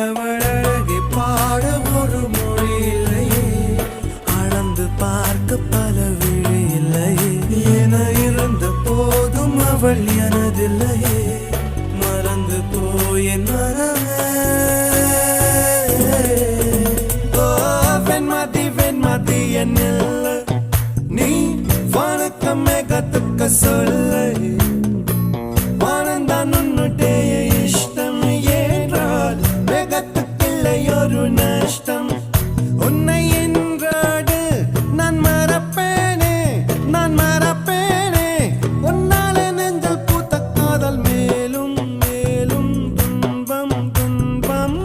அவள் அழகை பாட ஒரு மொழி இல்லையே, அளந்து பார்க்க பல விழி இல்லையே, என இருந்த போதும் அவள் எனதில்லையே, மறந்து போய் என் மனமே. ஓ வெண்மதி வெண்மதி என்னில்லை, நீ வணக்கமே கத்துக்க சொல்லை, வானந்தான் உன்னுடைய இஷ்டம் ஏற்றால் வேகத்துக்கில்லை ஒரு நஷ்டம். உன்னை என்றாடு நான் மறப்பேனே, நான் மறப்பேனே, உன்னாலே நெஞ்சல் பூத்த காதல் மேலும் மேலும் துன்பம் துன்பம்.